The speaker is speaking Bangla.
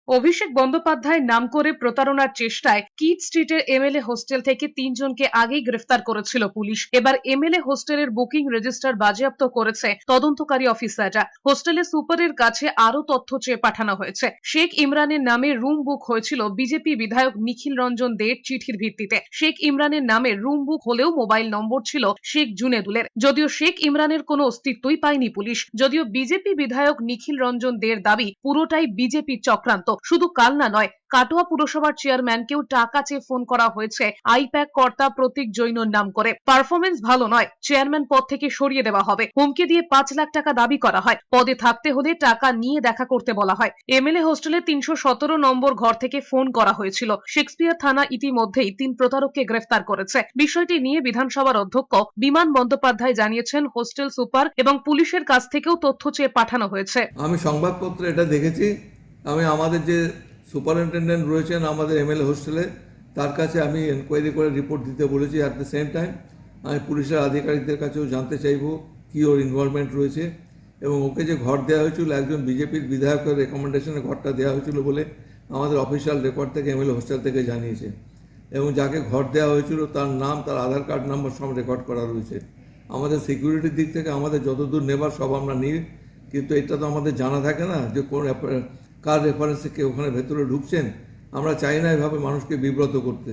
অভিষেক বন্দ্যোপাধ্যায়ের নাম করে প্রতারণার চেষ্টায় কিট স্ট্রিটের এমএলএ হোস্টেল থেকে 3 জনকে আগেই গ্রেফতার করেছিল পুলিশ। এবার এমএলএ হোস্টেলের বুকিং রেজিস্টার বাজেয়াপ্ত করেছে তদন্তকারী অফিসাররা। হোস্টেলের সুপারের কাছে আরো তথ্য চেয়ে পাঠানো হয়েছে। শেখ ইমরানের নামে রুম বুক হয়েছিল বিজেপি বিধায়ক নিখিল রঞ্জন দের চিঠির ভিত্তিতে। শেখ ইমরানের নামে রুম বুক হলেও মোবাইল নম্বর ছিল শেখ জুনেদুলের। যদিও শেখ ইমরানের কোনো অস্তিত্বই পায়নি পুলিশ। যদিও বিজেপি বিধায়ক নিখিল রঞ্জন দের দাবি পুরোটাই বিজেপির চক্রান্ত। শুধু কালনা নয়, কাটোয়া পুরসভার চেয়ারম্যানকেও টাকা চেয়ে ফোন করা হয়েছে আইপ্যাক কর্তা প্রতীক জৈনর নাম করে। পারফরমেন্স ভালো নয়, চেয়ারম্যান পদ থেকে সরিয়ে দেওয়া হবে, হুমকি দিয়ে 5 লাখ টাকা দাবি করা হয়। পদে থাকতে হলে টাকা নিয়ে দেখা করতে বলা হয়। এমএলএ হোস্টেলে 317 নম্বর ঘর থেকে ফোন করা হয়েছিল। শেক্সপিয়ার থানা ইতিমধ্যেই 3 প্রতারককে গ্রেফতার করেছে। বিষয়টি নিয়ে বিধানসভার অধ্যক্ষ বিমান বন্দ্যোপাধ্যায় জানিয়েছেন হোস্টেল সুপার এবং পুলিশের কাছ থেকেও তথ্য চেয়ে পাঠানো হয়েছে। আমি সংবাদপত্রে এটা দেখেছি। আমি আমাদের যে সুপারিনটেন্ডেন্ট রয়েছেন আমাদের এমএলএ হোস্টেলে, তার কাছে আমি এনকোয়ারি করে রিপোর্ট দিতে বলেছি। অ্যাট দ্য সেম টাইম আমি পুলিশের আধিকারিকদের কাছেও জানতে চাইবো কী ওর ইনভলভমেন্ট রয়েছে, এবং ওকে যে ঘর দেওয়া হয়েছিল একজন বিজেপির বিধায়কের রেকমেন্ডেশনে ঘরটা দেওয়া হয়েছিল বলে আমাদের অফিসিয়াল রেকর্ড থেকে এমএলএ হোস্টেল থেকে জানিয়েছে, এবং যাকে ঘর দেওয়া হয়েছিল তার নাম, তার আধার কার্ড নাম্বার সব রেকর্ড করা রয়েছে। আমাদের সিকিউরিটির দিক থেকে আমাদের যতদূর নেবার সব আমরা নিই, কিন্তু এটা তো আমাদের জানা থাকে না যে কোন কার রেফারেন্সে কে ওখানে ভেতরে ঢুকছেন। আমরা চাই না এভাবে মানুষকে বিব্রত করতে।